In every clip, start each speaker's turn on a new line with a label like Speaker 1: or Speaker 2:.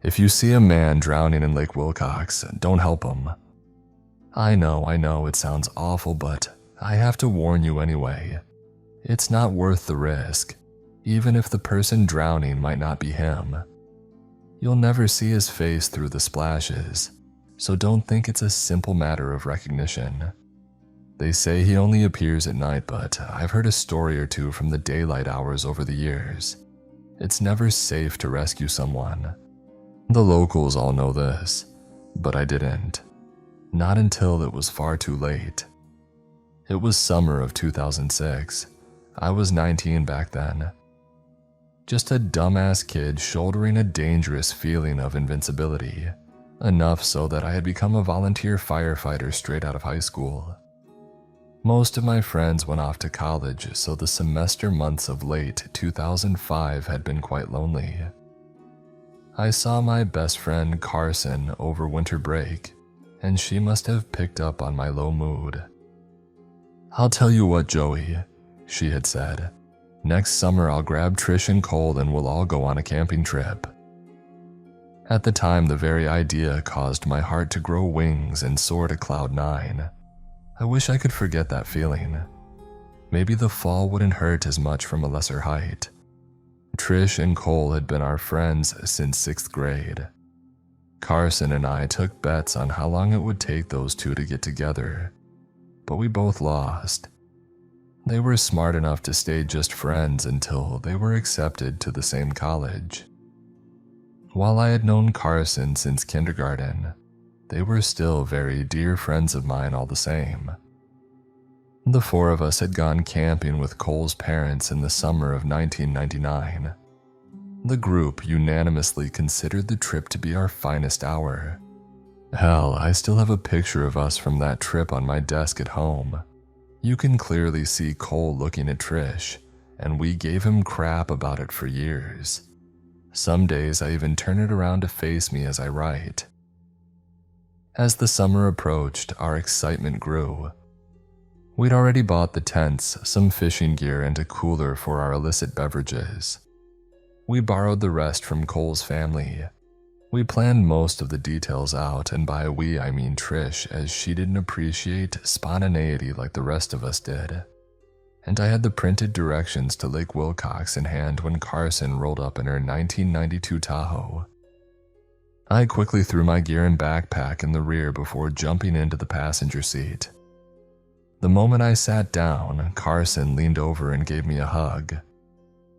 Speaker 1: If you see a man drowning in Lake Willox, don't help him. I know, it sounds awful, but I have to warn you anyway. It's not worth the risk, even if the person drowning might not be him. You'll never see his face through the splashes, so don't think it's a simple matter of recognition. They say he only appears at night, but I've heard a story or two from the daylight hours over the years. It's never safe to rescue someone. The locals all know this, but I didn't. Not until it was far too late. It was summer of 2006. I was 19 back then. Just a dumbass kid shouldering a dangerous feeling of invincibility, enough so that I had become a volunteer firefighter straight out of high school. Most of my friends went off to college, so the semester months of late 2005 had been quite lonely. I saw my best friend Carson over winter break, and she must have picked up on my low mood. "I'll tell you what, Joey," she had said. "Next summer I'll grab Trish and Cole and we'll all go on a camping trip." At the time, the very idea caused my heart to grow wings and soar to cloud 9. I wish I could forget that feeling. Maybe the fall wouldn't hurt as much from a lesser height. Trish and Cole had been our friends since 6th grade. Carson and I took bets on how long it would take those two to get together, but we both lost. They were smart enough to stay just friends until they were accepted to the same college. While I had known Carson since kindergarten, they were still very dear friends of mine all the same. The four of us had gone camping with Cole's parents in the summer of 1999. The group unanimously considered the trip to be our finest hour. Hell, I still have a picture of us from that trip on my desk at home. You can clearly see Cole looking at Trish, and we gave him crap about it for years. Some days I even turn it around to face me as I write. As the summer approached, our excitement grew. We'd already bought the tents, some fishing gear, and a cooler for our illicit beverages. We borrowed the rest from Cole's family. We planned most of the details out, and by we I mean Trish, as she didn't appreciate spontaneity like the rest of us did. And I had the printed directions to Lake Willox in hand when Carson rolled up in her 1992 Tahoe. I quickly threw my gear and backpack in the rear before jumping into the passenger seat. The moment I sat down, Carson leaned over and gave me a hug.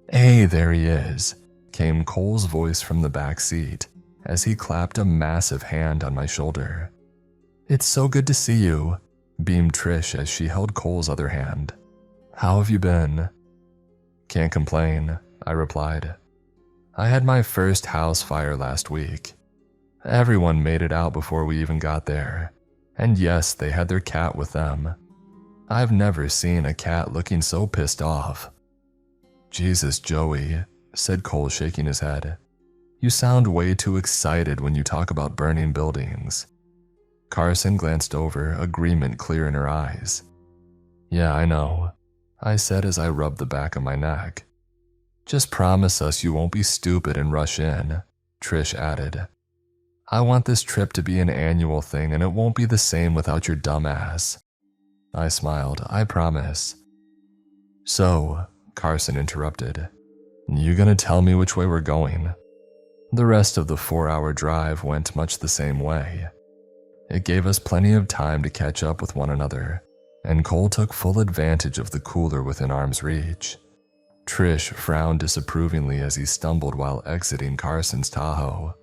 Speaker 1: "Hey, there he is," came Cole's voice from the back seat as he clapped a massive hand on my shoulder. "It's so good to see you," beamed Trish as she held Cole's other hand. "How have you been?" "Can't complain," I replied. "I had my first house fire last week. Everyone made it out before we even got there, and yes, they had their cat with them. I've never seen a cat looking so pissed off." "Jesus, Joey," said Cole, shaking his head. "You sound way too excited when you talk about burning buildings." Carson glanced over, agreement clear in her eyes. "Yeah, I know," I said as I rubbed the back of my neck. "Just promise us you won't be stupid and rush in," Trish added. "I want this trip to be an annual thing, and it won't be the same without your dumb ass." I smiled. "I promise." "So," Carson interrupted, "you gonna tell me which way we're going?" The rest of the 4-hour drive went much the same way. It gave us plenty of time to catch up with one another, and Cole took full advantage of the cooler within arm's reach. Trish frowned disapprovingly as he stumbled while exiting Carson's Tahoe.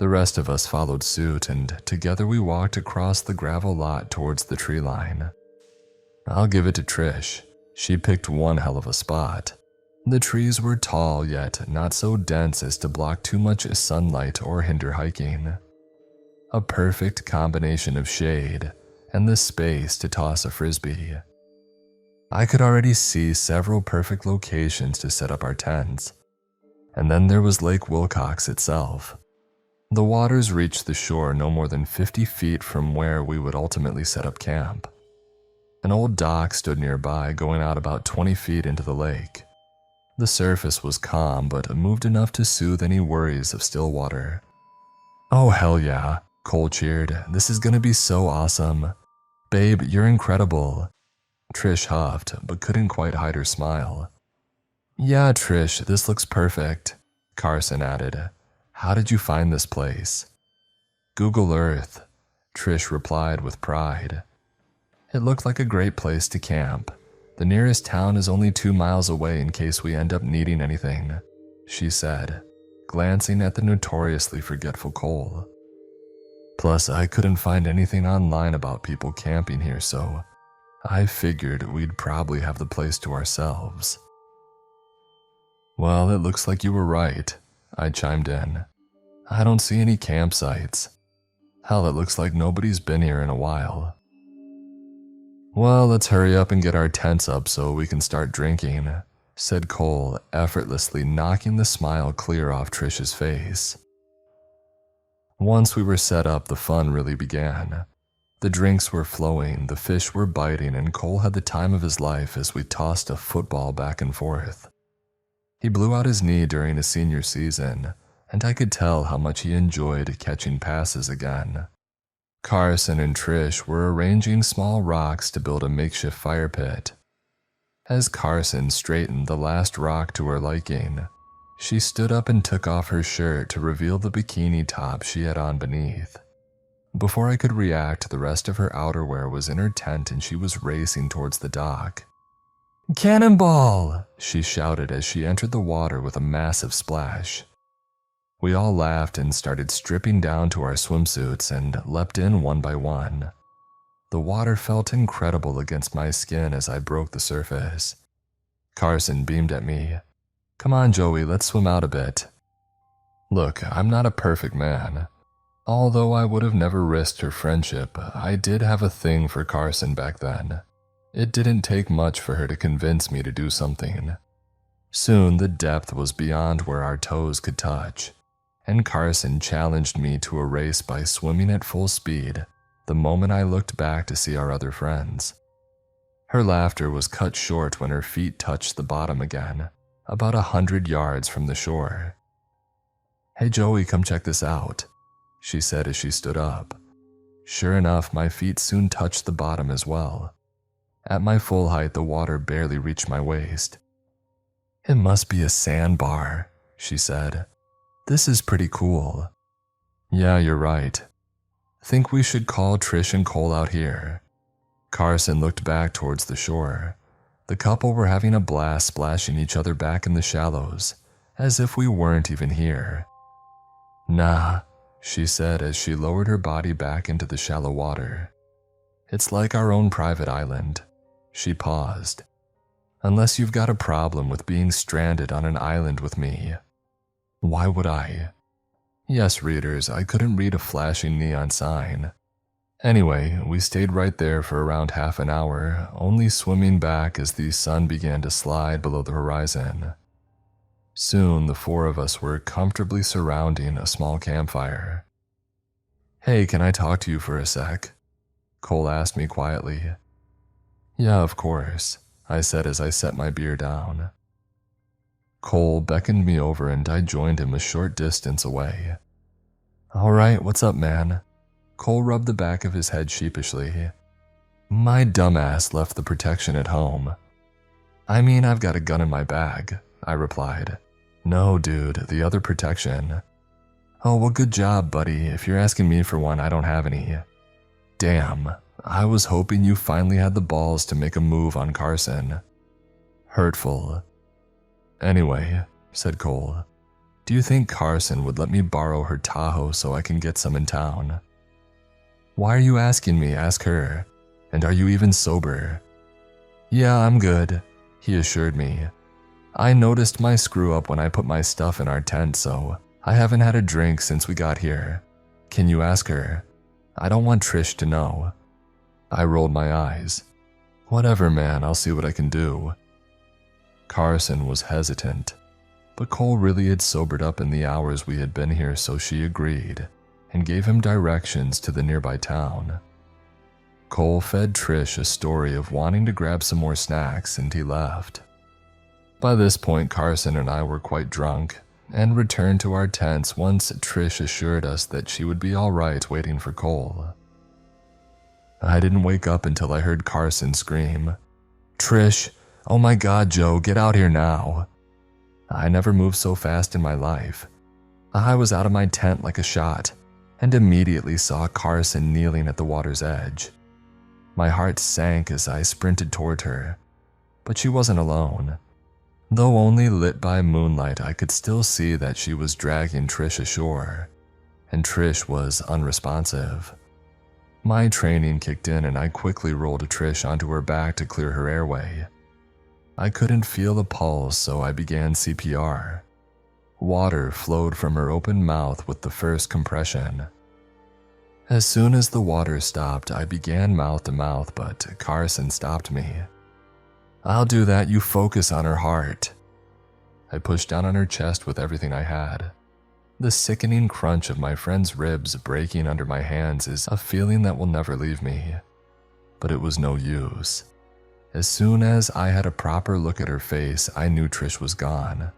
Speaker 1: The rest of us followed suit, and together we walked across the gravel lot towards the tree line. I'll give it to Trish. She picked one hell of a spot. The trees were tall, yet not so dense as to block too much sunlight or hinder hiking. A perfect combination of shade and the space to toss a frisbee. I could already see several perfect locations to set up our tents. And then there was Lake Willox itself. The waters reached the shore no more than 50 feet from where we would ultimately set up camp. An old dock stood nearby, going out about 20 feet into the lake. The surface was calm, but moved enough to soothe any worries of still water, Oh hell yeah, Cole cheered. This is gonna be so awesome. Babe, you're incredible. Trish huffed, but couldn't quite hide her smile. Yeah, Trish, this looks perfect, Carson added. How did you find this place? Google Earth, Trish replied with pride. It looked like a great place to camp. The nearest town is only 2 miles away in case we end up needing anything, she said, glancing at the notoriously forgetful Cole. Plus, I couldn't find anything online about people camping here, so I figured we'd probably have the place to ourselves. Well, it looks like you were right, I chimed in. I don't see any campsites. Hell, it looks like nobody's been here in a while. Well, let's hurry up and get our tents up so we can start drinking, said Cole, effortlessly knocking the smile clear off Trish's face. Once we were set up, the fun really began. The drinks were flowing, the fish were biting, and Cole had the time of his life as we tossed a football back and forth. He blew out his knee during his senior season, and I could tell how much he enjoyed catching passes again. Carson and Trish were arranging small rocks to build a makeshift fire pit. As Carson straightened the last rock to her liking, she stood up and took off her shirt to reveal the bikini top she had on beneath. Before I could react, the rest of her outerwear was in her tent and she was racing towards the dock. "Cannonball!" she shouted as she entered the water with a massive splash. We all laughed and started stripping down to our swimsuits and leapt in one by one. The water felt incredible against my skin as I broke the surface. Carson beamed at me. "Come on, Joey, let's swim out a bit." Look, I'm not a perfect man. Although I would have never risked her friendship, I did have a thing for Carson back then. It didn't take much for her to convince me to do something. Soon the depth was beyond where our toes could touch, and Carson challenged me to a race by swimming at full speed the moment I looked back to see our other friends. Her laughter was cut short when her feet touched the bottom again, about 100 yards from the shore. "Hey Joey, come check this out," she said as she stood up. Sure enough, my feet soon touched the bottom as well. At my full height, the water barely reached my waist. "It must be a sandbar," she said. "This is pretty cool." "Yeah, you're right. Think we should call Trish and Cole out here." Carson looked back towards the shore. The couple were having a blast splashing each other back in the shallows, as if we weren't even here. "Nah," she said as she lowered her body back into the shallow water. "It's like our own private island." She paused. "Unless you've got a problem with being stranded on an island with me." Why would I? Yes, readers, I couldn't read a flashing neon sign. Anyway, we stayed right there for around half an hour, only swimming back as the sun began to slide below the horizon. Soon, the four of us were comfortably surrounding a small campfire. "Hey, can I talk to you for a sec?" Cole asked me quietly. "Yeah, of course," I said as I set my beer down. Cole beckoned me over and I joined him a short distance away. "All right, what's up, man?" Cole rubbed the back of his head sheepishly. "My dumbass left the protection at home." "I mean, I've got a gun in my bag," I replied. "No, dude, the other protection." "Oh, well, good job, buddy. If you're asking me for one, I don't have any." "Damn, I was hoping you finally had the balls to make a move on Carson." Hurtful. "Anyway," said Cole, "do you think Carson would let me borrow her Tahoe so I can get some in town?" "Why are you asking me? Ask her. And are you even sober?" "Yeah, I'm good," he assured me. "I noticed my screw-up when I put my stuff in our tent, so I haven't had a drink since we got here. Can you ask her? I don't want Trish to know." I rolled my eyes. "Whatever, man, I'll see what I can do." Carson was hesitant, but Cole really had sobered up in the hours we had been here, so she agreed and gave him directions to the nearby town. Cole fed Trish a story of wanting to grab some more snacks and he left. By this point, Carson and I were quite drunk, and returned to our tents once Trish assured us that she would be all right waiting for Cole. I didn't wake up until I heard Carson scream, "Trish, oh my God, Joe, get out here now." I never moved so fast in my life. I was out of my tent like a shot and immediately saw Carson kneeling at the water's edge. My heart sank as I sprinted toward her, but she wasn't alone. Though only lit by moonlight, I could still see that she was dragging Trish ashore, and Trish was unresponsive. My training kicked in and I quickly rolled Trish onto her back to clear her airway. I couldn't feel a pulse, so I began CPR. Water flowed from her open mouth with the first compression. As soon as the water stopped, I began mouth to mouth, but Carson stopped me. "I'll do that, you focus on her heart." I pushed down on her chest with everything I had. The sickening crunch of my friend's ribs breaking under my hands is a feeling that will never leave me. But it was no use. As soon as I had a proper look at her face, I knew Trish was gone.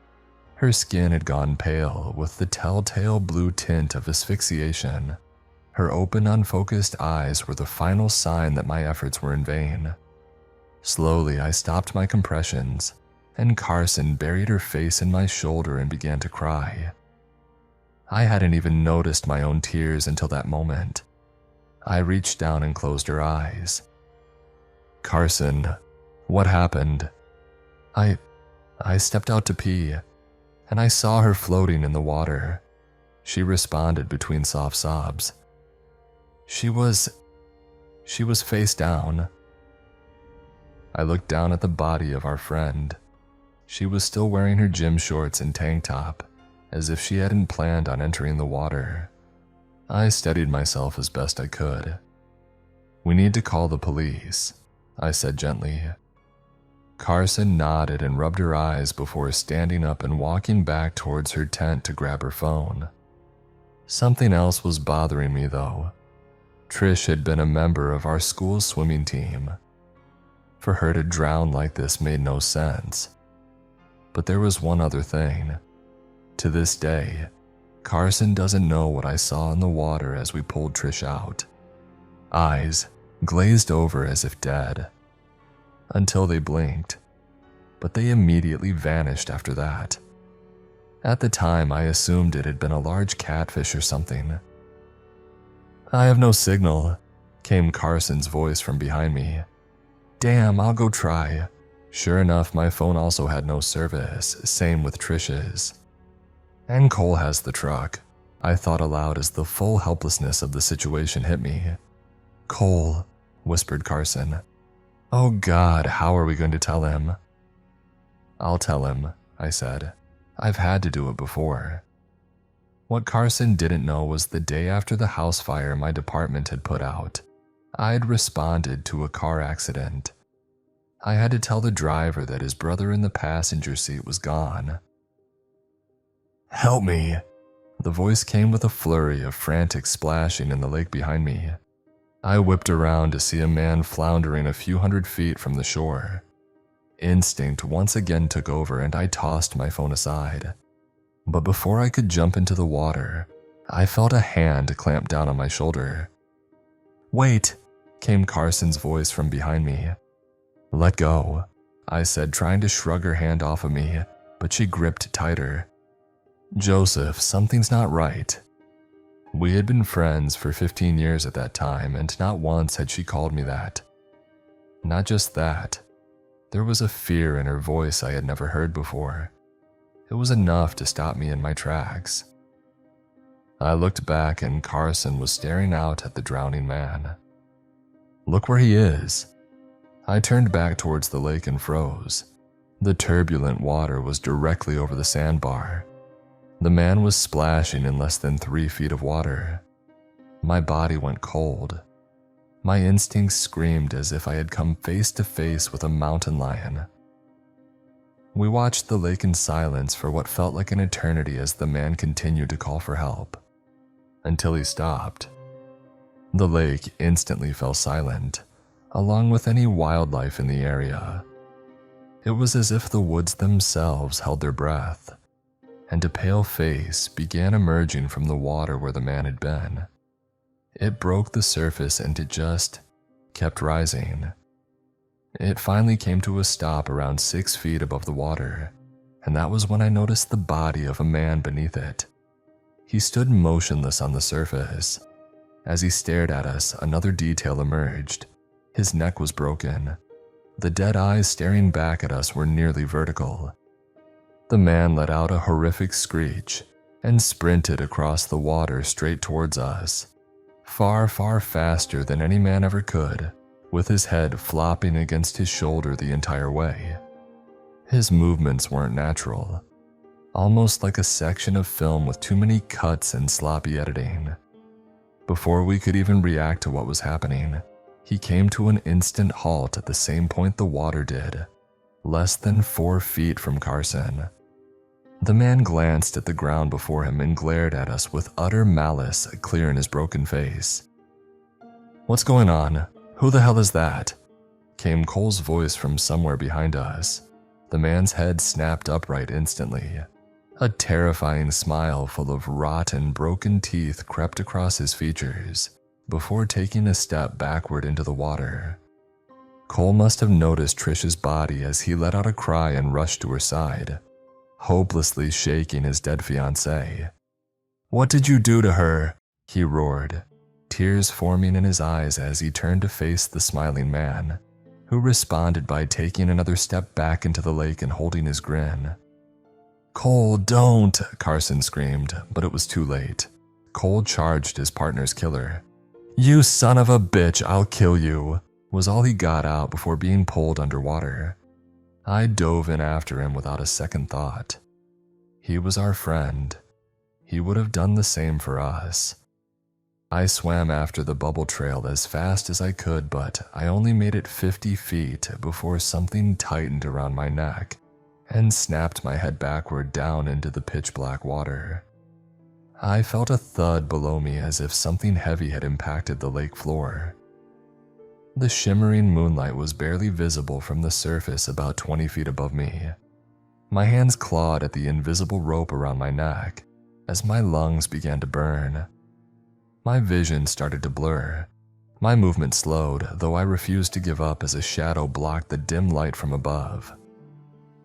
Speaker 1: Her skin had gone pale with the telltale blue tint of asphyxiation. Her open, unfocused eyes were the final sign that my efforts were in vain. Slowly, I stopped my compressions, and Carson buried her face in my shoulder and began to cry. I hadn't even noticed my own tears until that moment. I reached down and closed her eyes. "Carson, what happened?" I stepped out to pee, and I saw her floating in the water. She responded between soft sobs. She was face down. I looked down at the body of our friend. She was still wearing her gym shorts and tank top, as if she hadn't planned on entering the water. I steadied myself as best I could. "We need to call the police," I said gently. Carson nodded and rubbed her eyes before standing up and walking back towards her tent to grab her phone. Something else was bothering me though. Trish had been a member of our school's swimming team. For her to drown like this made no sense. But there was one other thing. To this day, Carson doesn't know what I saw in the water as we pulled Trish out. Eyes glazed over as if dead. Until they blinked, but they immediately vanished after that. At the time, I assumed it had been a large catfish or something. "I have no signal," came Carson's voice from behind me. "Damn, I'll go try." Sure enough, my phone also had no service, same with Trish's. "And Cole has the truck," I thought aloud as the full helplessness of the situation hit me. "Cole," whispered Carson. "Oh God, how are we going to tell him?" "I'll tell him," I said. "I've had to do it before." What Carson didn't know was the day after the house fire my department had put out, I'd responded to a car accident. I had to tell the driver that his brother in the passenger seat was gone. "Help me!" The voice came with a flurry of frantic splashing in the lake behind me. I whipped around to see a man floundering a few hundred feet from the shore. Instinct once again took over and I tossed my phone aside. But before I could jump into the water, I felt a hand clamp down on my shoulder. "Wait!" came Carson's voice from behind me. "Let go," I said, trying to shrug her hand off of me, but she gripped tighter. "Joseph, something's not right." We had been friends for 15 years at that time, and not once had she called me that. Not just that, there was a fear in her voice I had never heard before. It was enough to stop me in my tracks. I looked back and Carson was staring out at the drowning man. "Look where he is." I turned back towards the lake and froze. The turbulent water was directly over the sandbar. The man was splashing in less than 3 feet of water. My body went cold. My instincts screamed as if I had come face to face with a mountain lion. We watched the lake in silence for what felt like an eternity as the man continued to call for help, until he stopped. The lake instantly fell silent, along with any wildlife in the area. It was as if the woods themselves held their breath. and a pale face began emerging from the water where the man had been. It broke the surface and it just kept rising. It finally came to a stop around 6 feet above the water, and that was when I noticed the body of a man beneath it. He stood motionless on the surface. As he stared at us, another detail emerged. His neck was broken. The dead eyes staring back at us were nearly vertical. The man let out a horrific screech and sprinted across the water straight towards us, far, far faster than any man ever could, with his head flopping against his shoulder the entire way. His movements weren't natural, almost like a section of film with too many cuts and sloppy editing. Before we could even react to what was happening, he came to an instant halt at the same point the water did, less than 4 feet from Carson. The man glanced at the ground before him and glared at us with utter malice clear in his broken face. "What's going on? Who the hell is that?" came Cole's voice from somewhere behind us. The man's head snapped upright instantly. A terrifying smile full of rotten, broken teeth crept across his features before taking a step backward into the water. Cole must have noticed Trish's body as he let out a cry and rushed to her side, hopelessly shaking his dead fiancée. "What did you do to her?" he roared, tears forming in his eyes as he turned to face the smiling man, who responded by taking another step back into the lake and holding his grin. "Cole, don't!" Carson screamed, but it was too late. Cole charged his partner's killer. "You son of a bitch, I'll kill you," was all he got out before being pulled underwater. I dove in after him without a second thought. He was our friend. He would have done the same for us. I swam after the bubble trail as fast as I could, but I only made it 50 feet before something tightened around my neck and snapped my head backward down into the pitch-black water. I felt a thud below me as if something heavy had impacted the lake floor. The shimmering moonlight was barely visible from the surface about 20 feet above me. My hands clawed at the invisible rope around my neck as my lungs began to burn. My vision started to blur. My movement slowed, though I refused to give up as a shadow blocked the dim light from above.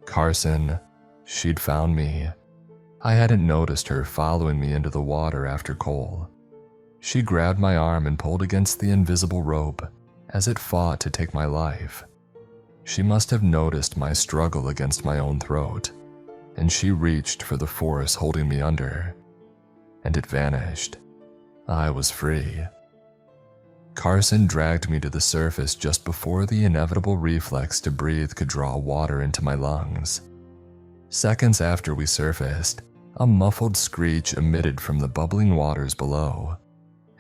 Speaker 1: Carson, she'd found me. I hadn't noticed her following me into the water after Cole. She grabbed my arm and pulled against the invisible rope as it fought to take my life. She must have noticed my struggle against my own throat, and she reached for the force holding me under, and it vanished. I was free. Carson dragged me to the surface just before the inevitable reflex to breathe could draw water into my lungs. Seconds after we surfaced, a muffled screech emitted from the bubbling waters below.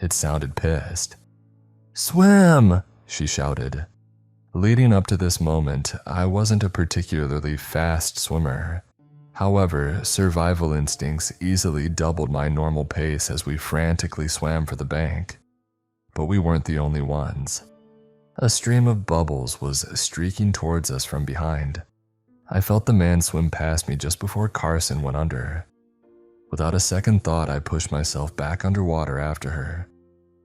Speaker 1: It sounded pissed. "Swim!" she shouted. Leading up to this moment, I wasn't a particularly fast swimmer. However, survival instincts easily doubled my normal pace as we frantically swam for the bank. But we weren't the only ones. A stream of bubbles was streaking towards us from behind. I felt the man swim past me just before Carson went under. Without a second thought, I pushed myself back underwater after her.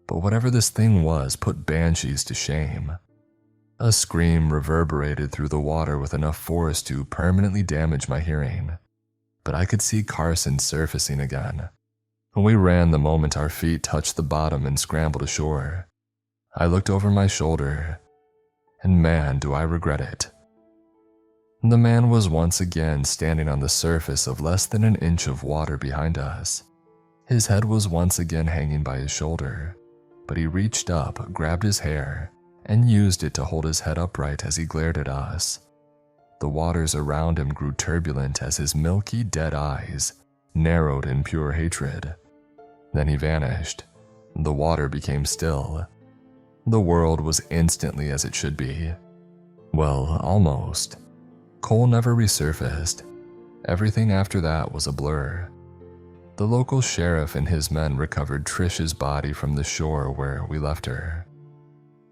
Speaker 1: But whatever this thing was put banshees to shame. A scream reverberated through the water with enough force to permanently damage my hearing. But I could see Carson surfacing again. We ran the moment our feet touched the bottom and scrambled ashore. I looked over my shoulder, and man, do I regret it. The man was once again standing on the surface of less than an inch of water behind us. His head was once again hanging by his shoulder, but he reached up, grabbed his hair, and used it to hold his head upright as he glared at us. The waters around him grew turbulent as his milky, dead eyes narrowed in pure hatred. Then he vanished. The water became still. The world was instantly as it should be. Well, almost. Cole never resurfaced. Everything after that was a blur. The local sheriff and his men recovered Trish's body from the shore where we left her.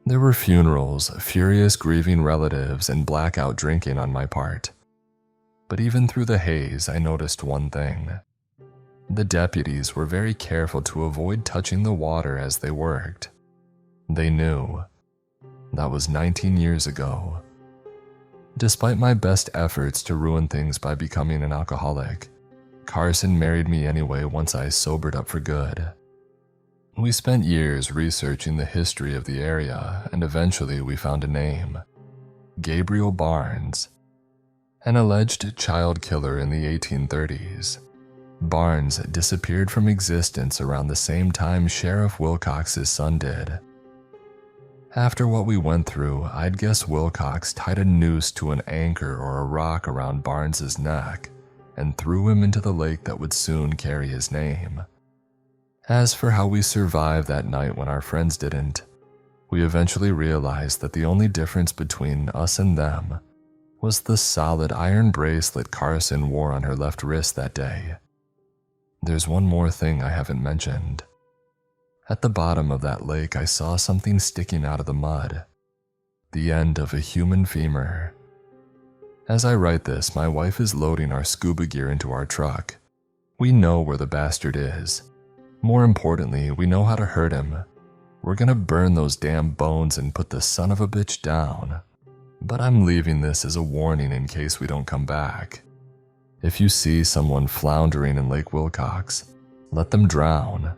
Speaker 1: There were funerals, furious grieving relatives, and blackout drinking on my part. But even through the haze, I noticed one thing. The deputies were very careful to avoid touching the water as they worked. They knew. That was 19 years ago. Despite my best efforts to ruin things by becoming an alcoholic, Carson married me anyway once I sobered up for good. We spent years researching the history of the area, and eventually we found a name: Gabriel Barnes, an alleged child killer in the 1830s. Barnes disappeared from existence around the same time Sheriff Wilcox's son did. After what we went through, I'd guess Wilcox tied a noose to an anchor or a rock around Barnes's neck and threw him into the lake that would soon carry his name. As for how we survived that night when our friends didn't, we eventually realized that the only difference between us and them was the solid iron bracelet Carson wore on her left wrist that day. There's one more thing I haven't mentioned. At the bottom of that lake, I saw something sticking out of the mud. The end of a human femur. As I write this, my wife is loading our scuba gear into our truck. We know where the bastard is. More importantly, we know how to hurt him. We're gonna burn those damn bones and put the son of a bitch down. But I'm leaving this as a warning in case we don't come back. If you see someone floundering in Lake Wilcox, let them drown.